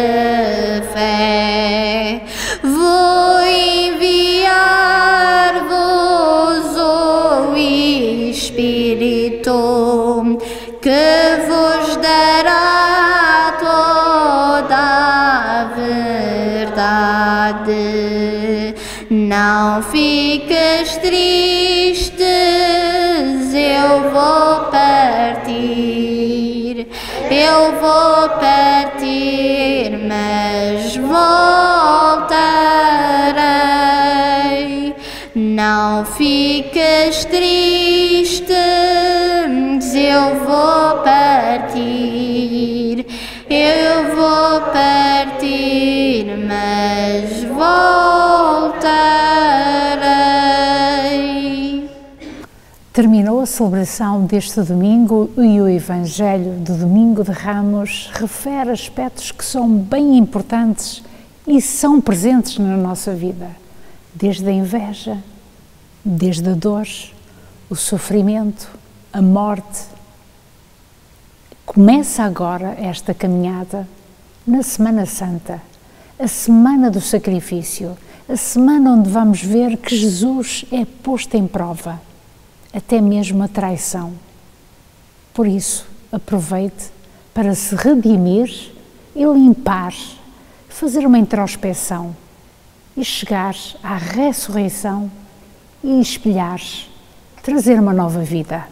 fé. Vou enviar-vos o Espírito, que vos dará toda a verdade. Não fiques tristes, eu vou partir, mas voltarei. Não fiques tristes, eu vou partir, mas voltarei. Terminou a celebração deste domingo e o Evangelho do Domingo de Ramos refere aspectos que são bem importantes e são presentes na nossa vida, desde a inveja, desde a dor, o sofrimento, a morte. Começa agora esta caminhada na Semana Santa, a semana do sacrifício, a semana onde vamos ver que Jesus é posto em prova, até mesmo a traição. Por isso, aproveite para se redimir e limpar, fazer uma introspeção e chegar à ressurreição e espelhar, trazer uma nova vida.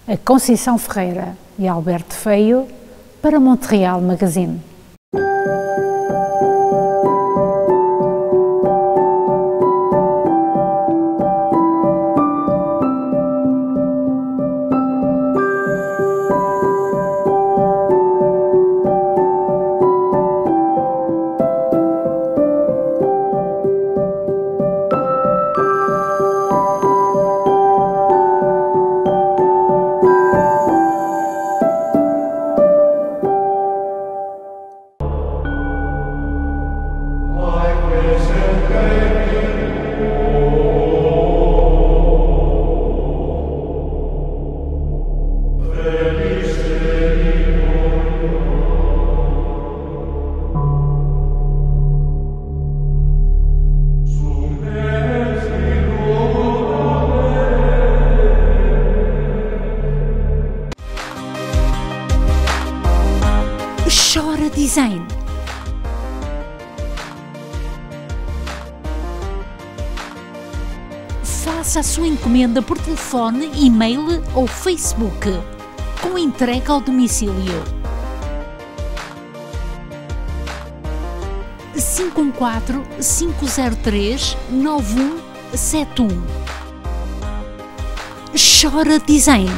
A Conceição Ferreira e Alberto Feio para Montreal Magazine. Chora Design. Faça a sua encomenda por telefone, e-mail ou Facebook, com entrega ao domicílio. 514-503-9171. Chora Design.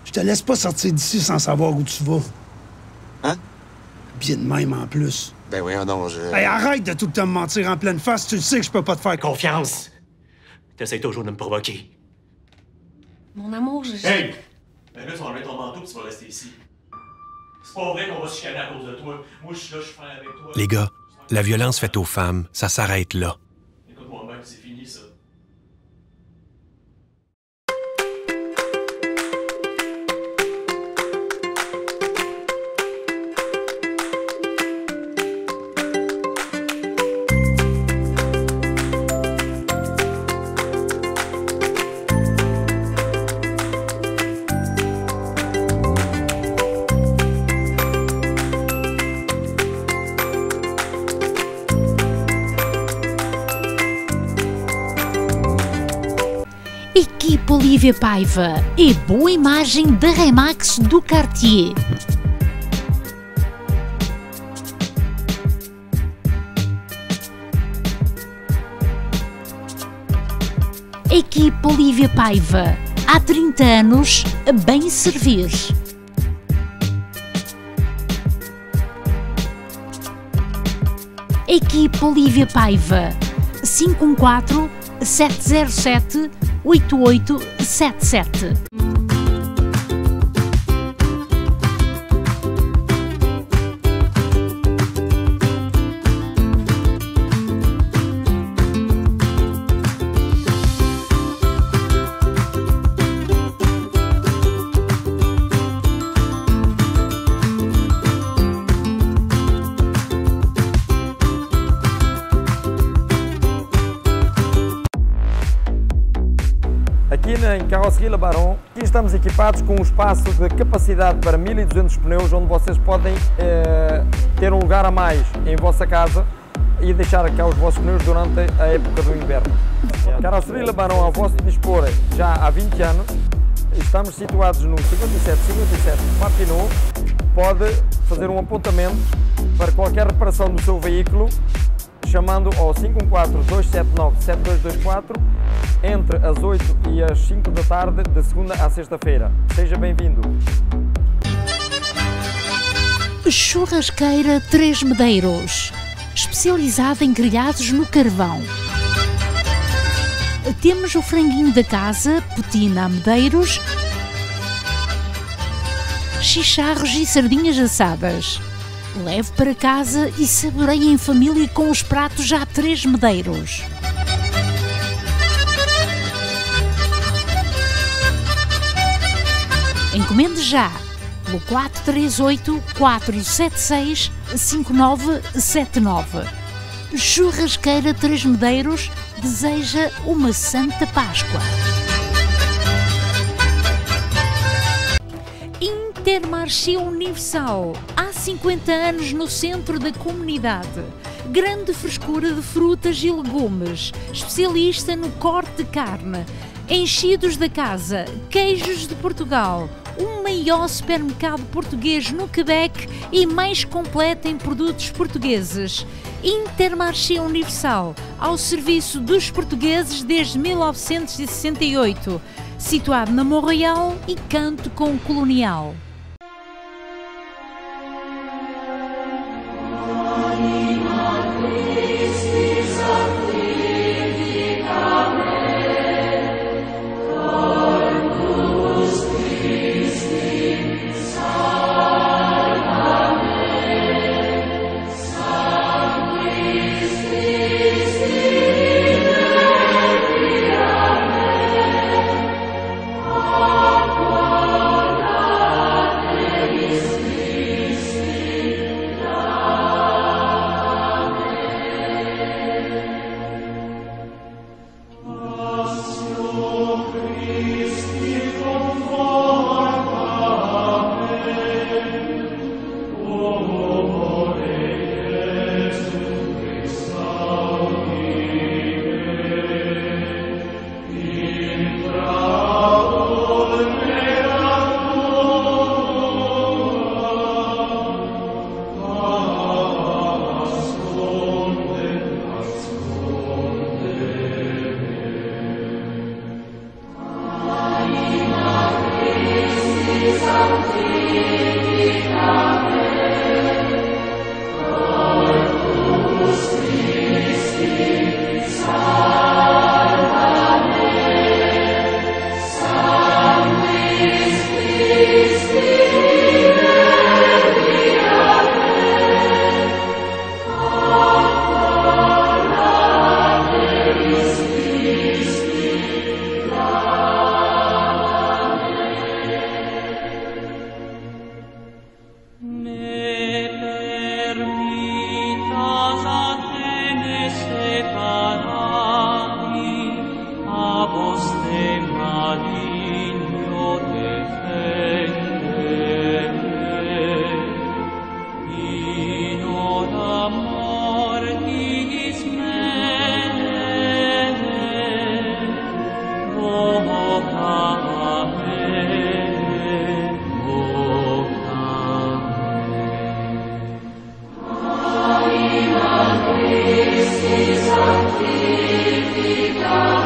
Je te laisse pas sortir d'ici sans savoir où tu vas. Hein? Bien de même en plus. Ben oui, non, je... Hey, arrête de tout le temps me mentir en pleine face, tu le sais que je peux pas te faire confiance. T'essayes toujours de me provoquer. Mon amour, je... Hey! Ben là, tu vas enlever ton manteau et tu vas rester ici. C'est pas vrai qu'on va se chicaner à cause de toi. Moi, je suis là, je suis frère avec toi. Les gars, la violence faite aux femmes, ça s'arrête là. Écoute-moi même, c'est fini, ça. Equipe Olivia Paiva e boa imagem da Remax do Cartier. Equipe Olivia Paiva, há 30 anos a bem servir. Equipe Olivia Paiva, 514-707-8877. Aqui em Carroceria Le Baron, aqui estamos equipados com um espaço de capacidade para 1200 pneus, onde vocês podem ter um lugar a mais em vossa casa e deixar cá os vossos pneus durante a época do inverno. Carroceria Le Baron, ao vosso dispor já há 20 anos, estamos situados no 5757 Papineau. Pode fazer um apontamento para qualquer reparação do seu veículo, chamando ao 514-279-7224 entre as 8 e as 5 da tarde, de segunda à sexta-feira. Seja bem-vindo. Churrasqueira Três Medeiros, especializada em grelhados no carvão. Temos o franguinho da casa, potina a medeiros, chicharros e sardinhas assadas. Leve para casa e saboreie em família com os pratos já Três Medeiros. Encomende já pelo 438-476-5979. Churrasqueira Três Medeiros deseja uma Santa Páscoa. Intermarché Universal, há 50 anos no centro da comunidade. Grande frescura de frutas e legumes, especialista no corte de carne, enchidos da casa, queijos de Portugal, o maior supermercado português no Quebec e mais completo em produtos portugueses. Intermarché Universal, ao serviço dos portugueses desde 1968, situado na Montreal e canto com o Colonial. Sanctifica